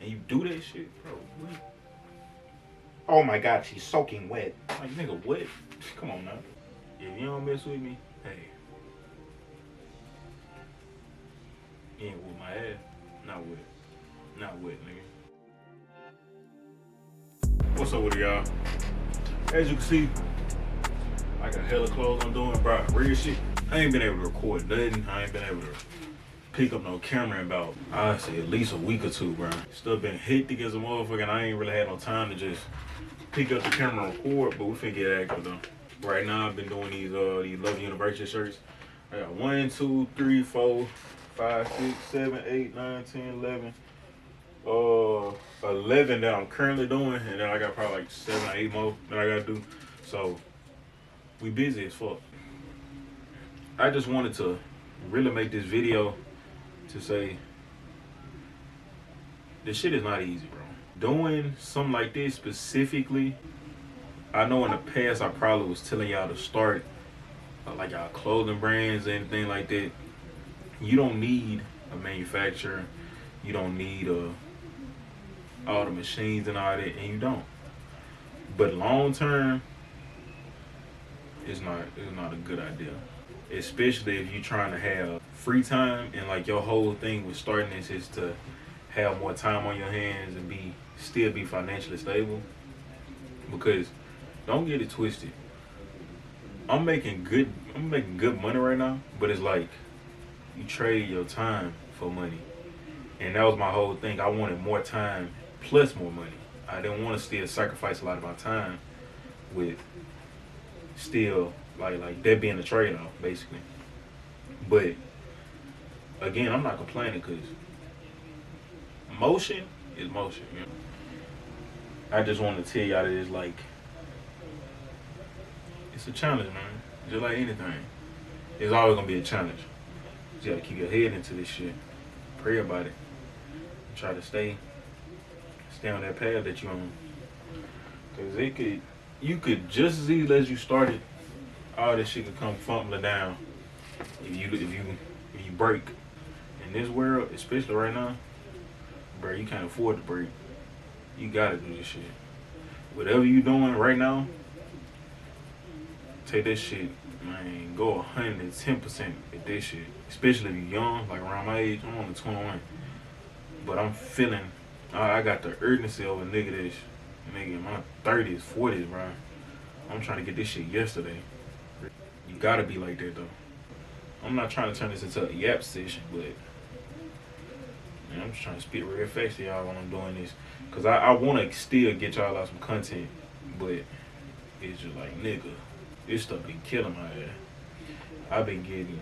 and you do that shit, bro, what? Oh my God, she's soaking wet. Like, nigga, what? Come on now. If you don't mess with me, hey, you ain't with my ass. Not with it. Not with it, nigga. What's up with it, y'all? As you can see, I got hella clothes I'm doing, bro. Real shit. I ain't been able to record nothing. I ain't been able to pick up no camera in about, I'd say, at least a week or two, bro. Stuff been hectic as a motherfucker, and I ain't really had no time to just pick up the camera and record, but we finna get active though. Right now, I've been doing these Love University shirts. I got 1, 2, 3, 4, 5, 6, 7, 8, 9, 10, 11. 11 that I'm currently doing, and then I got probably like 7 or 8 more that I gotta do. So we busy as fuck. I just wanted to really make this video to say this shit is not easy, bro. Doing something like this specifically, I know in the past I probably was telling y'all to start like y'all clothing brands and anything like that. You don't need a manufacturer. You don't need all the machines and all that, and you don't. But long term, it's not a good idea. Especially if you're trying to have free time and like your whole thing with starting this is to have more time on your hands and still be financially stable. Because don't get it twisted. I'm making good money right now, but it's like you trade your time for money. And that was my whole thing. I wanted more time plus more money. I didn't want to still sacrifice a lot of my time with still like that being a trade-off basically. But again, I'm not complaining because motion is motion, you know. I just want to tell y'all that it's like it's a challenge, man. Just like anything, it's always gonna be a challenge. You gotta keep your head into this shit, pray about it, and try to stay on that path that you're on. Cause you could just as easily as you started, all this shit could come fumbling down if you break. In this world, especially right now, bro, you can't afford to break. You gotta do this shit. Whatever you doing right now, take that shit, man, go 110% at this shit. Especially if you're young, like around my age, I'm only 21. But I'm feeling, I got the urgency of a nigga that's in my 30s, 40s, bro. I'm trying to get this shit yesterday. You gotta be like that though. I'm not trying to turn this into a yap session, but man, I'm just trying to spit real fast to y'all when I'm doing this. Cause I want to still get y'all out some content, but it's just like, nigga, this stuff been killing my ass. I've been getting,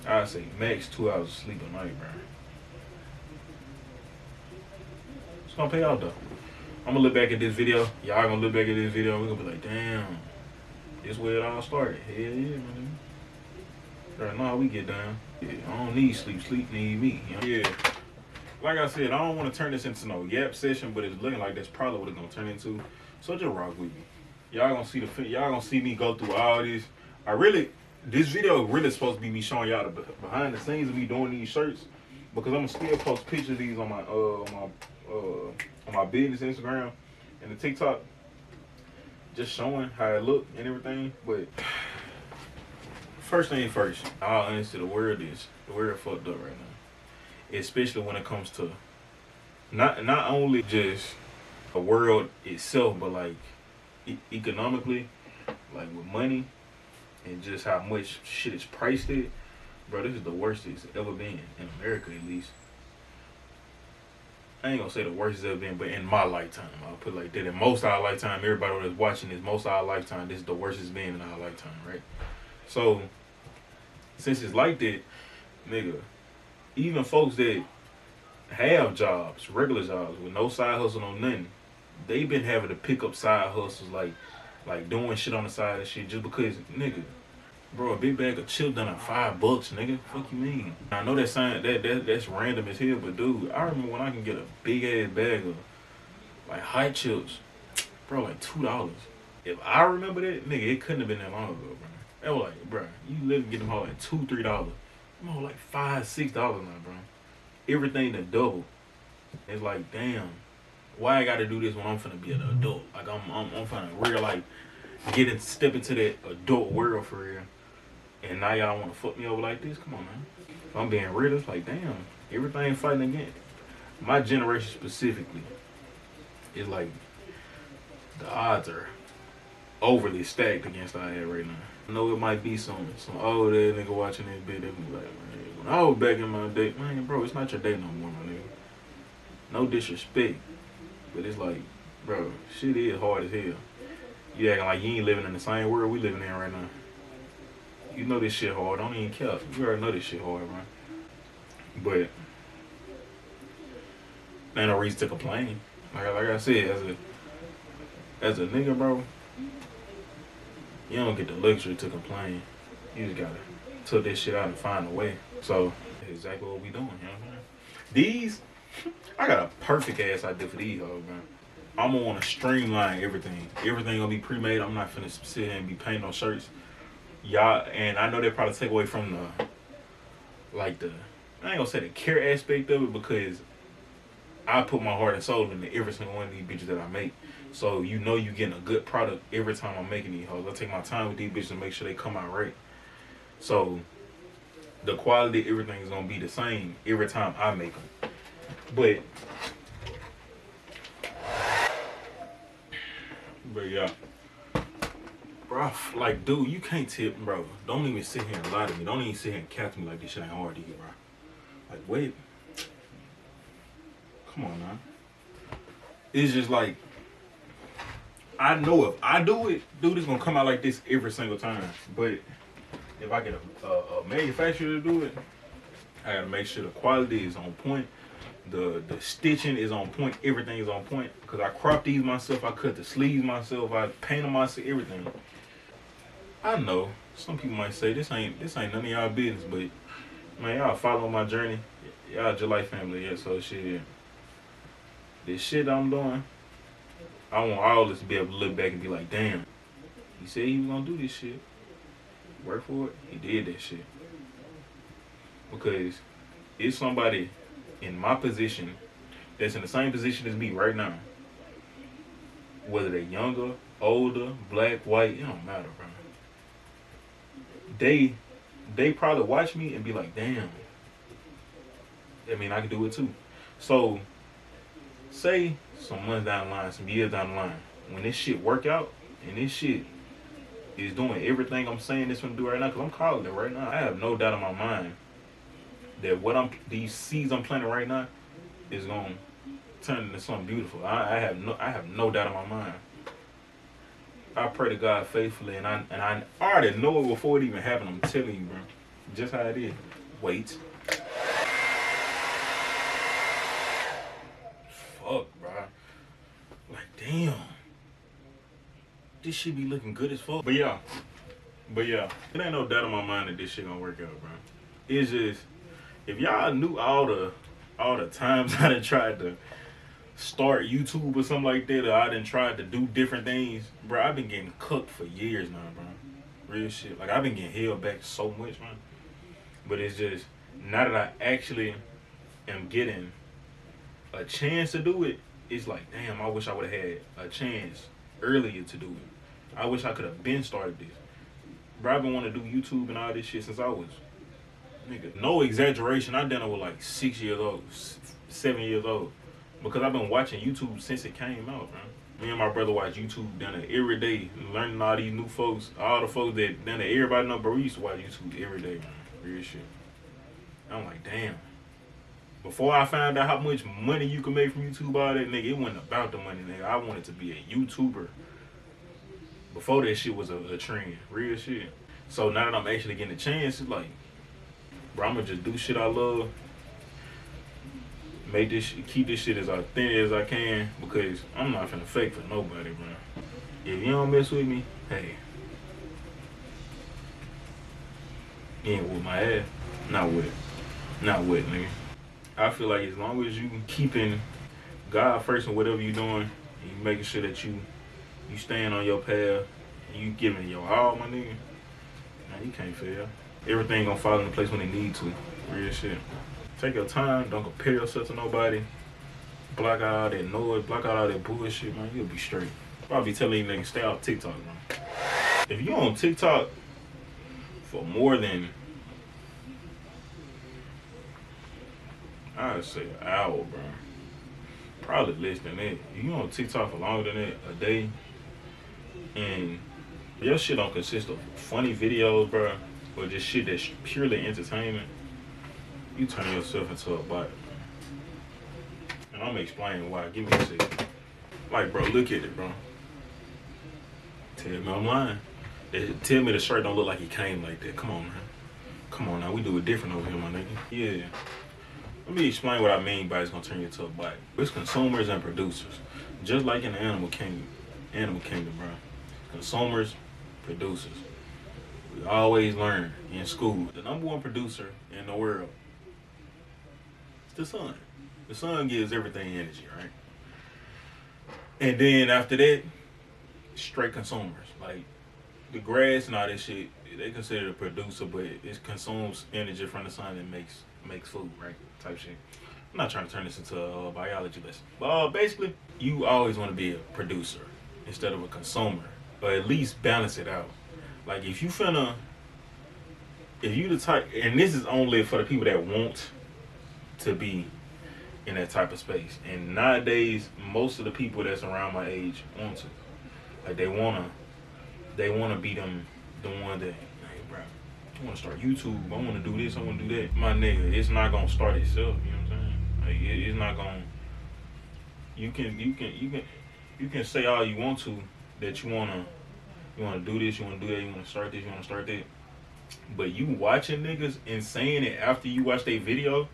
I'd say max 2 hours of sleep a night, bro. It's gonna pay out though. I'm gonna look back at this video. Y'all gonna look back at this video and we're gonna be like, damn, this where it all started. Hell yeah, man. Right now we get down. Yeah, I don't need sleep. Sleep need me. You know? Yeah. Like I said, I don't want to turn this into no yap session, but it's looking like that's probably what it's gonna turn into. So just rock with me. Y'all gonna see me go through all this. This video really supposed to be me showing y'all the behind the scenes of me doing these shirts, because I'm gonna still post pictures of these on my business Instagram and the TikTok, just showing how it look and everything. But first thing first, all honesty, the world fucked up right now, especially when it comes to not only just the world itself, but like economically, like with money and just how much shit is priced at. Bro, this is the worst it's ever been in America, at least. I ain't gonna say the worst it's ever been, but in my lifetime, I'll put it like that. In most of our lifetime, everybody that's watching this, most of our lifetime, this is the worst it's been in our lifetime, right? So, since it's like that, nigga, even folks that have jobs, regular jobs, with no side hustle, no nothing, they been having to pick up side hustles, like doing shit on the side and shit, just because, nigga, bro, a big bag of chips done at $5, nigga. Fuck you mean? I know that's random as hell, but dude, I remember when I can get a big ass bag of like hot chips, bro, like $2. If I remember that, nigga, it couldn't have been that long ago, bro. That was like, bro, you literally get them all like $2, $3. I'm all like $5, $6 now, bro. Everything that double It's like, damn, why I gotta do this when I'm finna be an adult? Like I'm finna real like step into that adult world for real. And now y'all wanna fuck me over like this? Come on, man. If I'm being real, it's like, damn, everything fighting against my generation specifically. It's like the odds are overly stacked against our head right now. I know it might be some old ass nigga watching this bit that be like, man, when I was back in my day, man, bro, it's not your day no more, my nigga. No disrespect, but it's like, bro, shit is hard as hell. You acting like you ain't living in the same world we living in right now. You know this shit hard. Don't even care. You already know this shit hard, man. But ain't no reason to complain. Like I said, as a nigga, bro, you don't get the luxury to complain. You just gotta tuck this shit out and find a way. So that's exactly what we doing, you know what I mean? These, I got a perfect ass idea for these hoes, man. I'm gonna wanna streamline everything. Everything gonna be pre-made. I'm not finna sit here and be painting no shirts. Y'all, and I know they probably take away from the, like the, I ain't gonna say the care aspect of it, because I put my heart and soul into every single one of these bitches that I make. So you know you getting a good product every time I'm making these hoes. I take my time with these bitches to make sure they come out right. So the quality, everything is gonna be the same every time I make them. But yeah, bro, like, dude, you can't tip, bro. Don't even sit here and lie to me. Don't even sit here and cap to me like this shit ain't hard to you, bro. Like, wait, come on, man. It's just like, I know if I do it, dude, it's gonna come out like this every single time. But if I get a manufacturer to do it, I gotta make sure the quality is on point, the stitching is on point, everything is on point. Cause I crop these myself, I cut the sleeves myself, I paint them myself, everything. I know some people might say this ain't none of y'all business, but man, y'all follow my journey. Y'all July family, yeah. So shit, this shit I'm doing, I want all this to be able to look back and be like, damn, he said he was gonna do this shit. Work for it. He did that shit. Because it's somebody in my position that's in the same position as me right now. Whether they're younger, older, black, white, it don't matter, bro. They probably watch me and be like, damn. I mean, I can do it too. So, say some months down the line, some years down the line, when this shit work out and this shit is doing everything I'm saying this one do right now, because I'm calling it right now. I have no doubt in my mind that these seeds I'm planting right now is gonna turn into something beautiful. I have no doubt in my mind. I pray to God faithfully, and I already know it before it even happened. I'm telling you, bro, just how it is. Wait. Fuck, bro. Like, damn. This shit be looking good as fuck. But yeah, it ain't no doubt in my mind that this shit gonna work out, bro. It's just, if y'all knew all the times I done tried to start YouTube or something like that, or I done tried to do different things, bro, I've been getting cooked for years now, bro. Real shit. Like, I've been getting held back so much, man. But it's just, now that I actually am getting a chance to do it, it's like, damn, I wish I would have had a chance earlier to do it. I wish I could have been started this. Bro, I've been wanting to do YouTube and all this shit since I was, nigga, no exaggeration, I done it with like 6 years old, 7 years old. Because I've been watching YouTube since it came out, man. Me and my brother watch YouTube down there every day, learning all these new folks, all the folks that down there, everybody know, bro, we used to watch YouTube every day, man. Real shit. I'm like, damn. Before I found out how much money you can make from YouTube, all that, nigga, it wasn't about the money, nigga. I wanted to be a YouTuber before that shit was a trend. Real shit. So now that I'm actually getting a chance, it's like, bro, I'm gonna just do shit I love. Make this shit, keep this shit as authentic as I can, because I'm not finna fake for nobody, bro. If you don't mess with me, hey, you ain't with my ass. Not with it. Not with it, nigga. I feel like as long as you keeping God first in whatever you doing, and you making sure that you staying on your path, and you giving your all, my nigga, man, you can't fail. Everything gonna fall into place when it need to. Real shit. Take your time. Don't compare yourself to nobody. block out all that noise, block out all that bullshit, man, you'll be straight. Probably telling you niggas stay off TikTok, man. If you on TikTok for more than, I'd say an hour, bro. Probably less than that. If you on TikTok for longer than that, a day, and your shit don't consist of funny videos, bro, or just shit that's purely entertainment, you turn yourself into a bot. And I'm explaining why. Give me a second. Like, bro, look at it, bro. Tell me I'm lying. Tell me the shirt don't look like it came like that. Come on, man. Come on now, we do it different over here, my nigga. Yeah. Let me explain what I mean by it's gonna turn you into a bot. It's consumers and producers. Just like in the animal kingdom, bro. Consumers, producers. We always learn in school. The number one producer in the world is the sun. The sun gives everything energy, right? And then after that, straight consumers. Like the grass and all that shit, they consider it a producer, but it consumes energy from the sun and makes food, right? Type shit. I'm not trying to turn this into a biology lesson. But basically, you always want to be a producer instead of a consumer. Or at least balance it out. Like if you the type, and this is only for the people that want to be in that type of space. And nowadays, most of the people that's around my age want to. Like they wanna be them, the one that, hey bro, I wanna start YouTube, I wanna do this, I wanna do that. My nigga, it's not gonna start itself, you know what I'm saying? Like it's not gonna, you can say all you want to, that you wanna do this, you wanna do that, you wanna start this, you wanna start that. But you watching niggas and saying it after you watch their video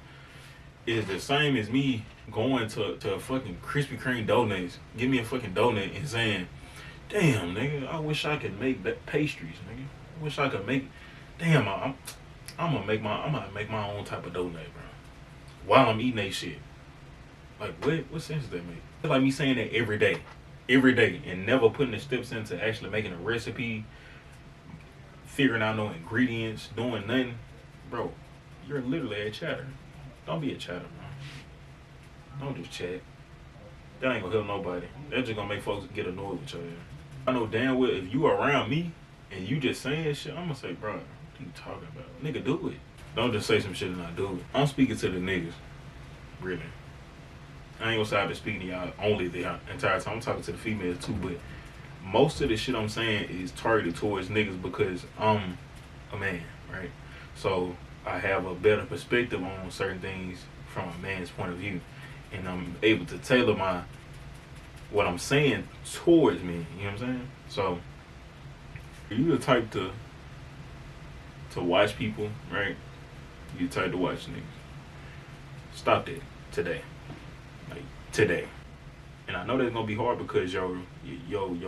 is the same as me going to a fucking Krispy Kreme donuts, give me a fucking donut and saying, damn nigga, I wish I could make pastries, nigga. I wish I could make, damn, I'm gonna make my own type of donut, bro. While I'm eating that shit. Like what sense does that make? It's like me saying that every day, and never putting the steps into actually making a recipe, figuring out no ingredients, doing nothing. Bro, you're literally a chatter. Don't be a chatter, bro. Don't just chat. That ain't gonna help nobody. That's just gonna make folks get annoyed with you. I know damn well if you around me and you just saying shit, I'm gonna say, bro, what are you talking about? Nigga, do it. Don't just say some shit and not do it. I'm speaking to the niggas. Really. I ain't gonna say I've been speaking to y'all only the entire time. I'm talking to the females too, but most of the shit I'm saying is targeted towards niggas because I'm a man, right? So I have a better perspective on certain things from a man's point of view, and I'm able to tailor what I'm saying towards me. You know what I'm saying? So if you the type to watch people, right? You the type to watch niggas. Stop that today. Like today. And I know that's gonna be hard because your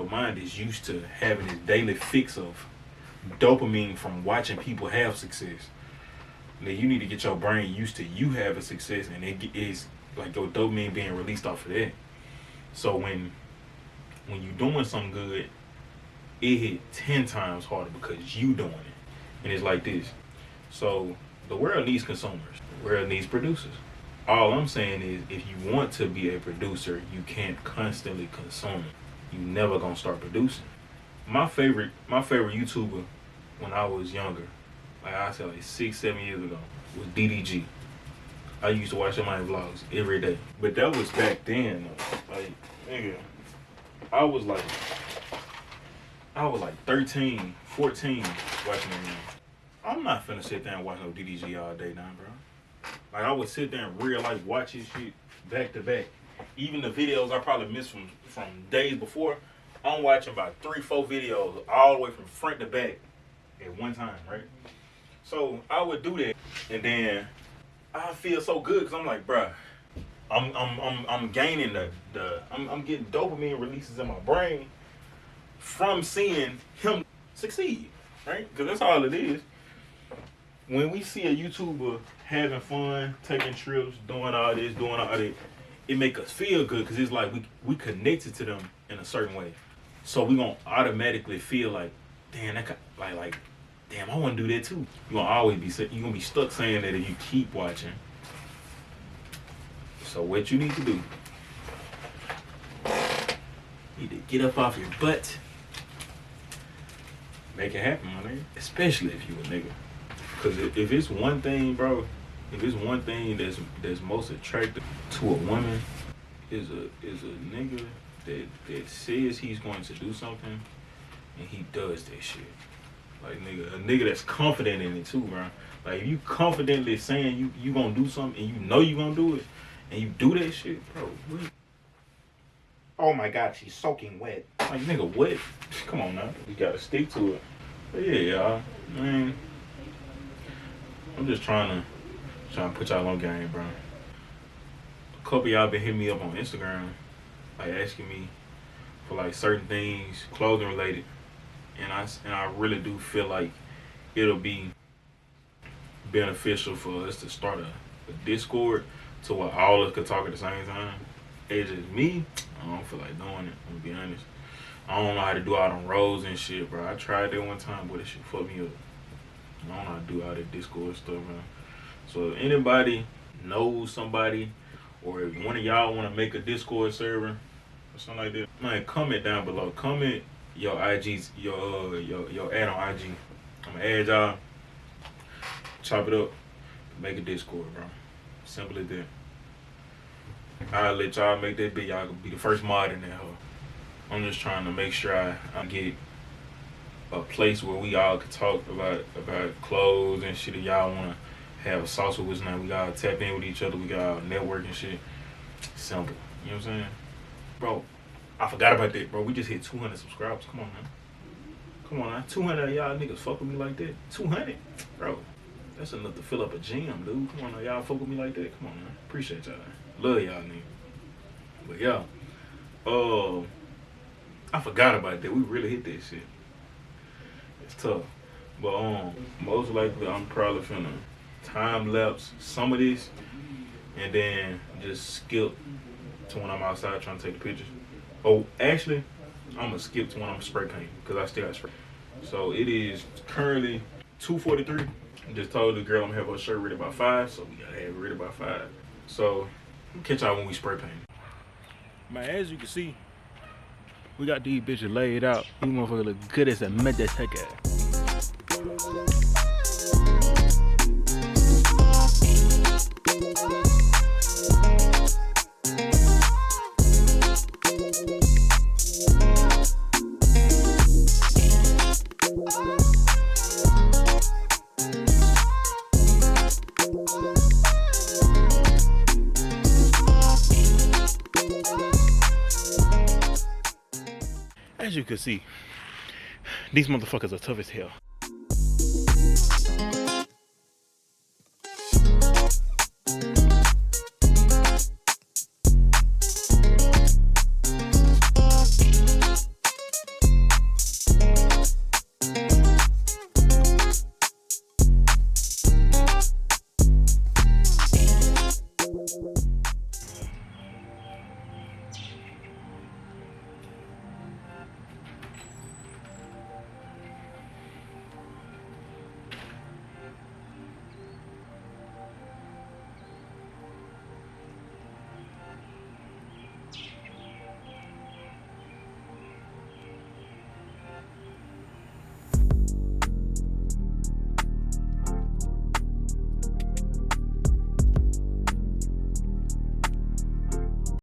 mind is used to having this daily fix of dopamine from watching people have success. Now you need to get your brain used to you having success, and it is like your dopamine being released off of that. So when you doing something good, it hit 10 times harder because you doing it. And it's like this. So the world needs consumers. The world needs producers. All I'm saying is if you want to be a producer, you can't constantly consume. You never gonna start producing. My favorite YouTuber when I was younger, like I said like 6-7 years ago, was DDG. I used to watch him on vlogs every day. But that was back then though. Like, nigga, I was like 13, 14 watching him. I'm not finna sit there and watch no DDG all day now, bro. Like I would sit there and real life watch his shit back to back. Even the videos I probably missed from days before, I'm watching about 3-4 videos all the way from front to back at one time, right? So I would do that, and then I feel so good because I'm like, bruh, I'm gaining I'm getting dopamine releases in my brain from seeing him succeed, right? Because that's all it is. When we see a YouTuber having fun, taking trips, doing all this, doing all that, it make us feel good because it's like we connected to them in a certain way. So we gonna automatically feel like, damn, damn, I want to do that too. You gonna be stuck saying that if you keep watching. So what you need to do get up off your butt. Make it happen, my nigga. Especially if you a nigga. Cause if it's one thing, bro, if it's one thing that's most attractive to a woman, is a nigga that says he's going to do something and he does that shit. Like a nigga that's confident in it too, bro. Like if you confidently saying you gonna do something and you know you gonna do it and you do that shit, bro. What? Oh my God, she's soaking wet. Like nigga, what? Come on now, you gotta stick to it. But yeah, y'all, man, I'm just trying to put y'all on game, bro. A couple of y'all been hitting me up on Instagram, like asking me for like certain things, clothing related, and I really do feel like it'll be beneficial for us to start a Discord to where all of us could talk at the same time. It's just me, I don't feel like doing it, I'm gonna be honest. I don't know how to do all them roles and shit, bro. I tried that one time, but it shit fucked me up. I don't know how to do all that Discord stuff, man. So if anybody knows somebody, or if one of y'all want to make a Discord server or something like that, man, comment down below. Comment your IGs, your ad on IG. I'm gonna add y'all, chop it up, make a Discord, bro. Simple as that. I'll let y'all make that bit. Y'all can be the first mod in that hoe. I'm just trying to make sure I get a place where we all could talk about clothes and shit. If y'all want to have a sauce with us now, we gotta tap in with each other. We got network and shit. Simple. You know what I'm saying? Bro, I forgot about that, bro. We just hit 200 subscribers. Come on, man. Come on, now. 200 of y'all niggas fuck with me like that. 200? Bro, that's enough to fill up a gym, dude. Come on, now. Y'all fuck with me like that. Come on, man. Appreciate y'all. Love y'all, nigga. But, yeah. I forgot about that. We really hit that shit. It's tough. But most likely I'm probably finna time lapse some of this and then just skip to when I'm outside trying to take the pictures. Oh, actually, I'm gonna skip to when I'm spray painting because I still got spray. So it is currently 2:43. I just told the girl I'm gonna have her shirt ready by 5, so we gotta have it ready by 5. So catch y'all when we spray paint. Man, as you can see, we got these bitches laid out. These motherfuckers look good as a motherfucker. As you can see, these motherfuckers are tough as hell.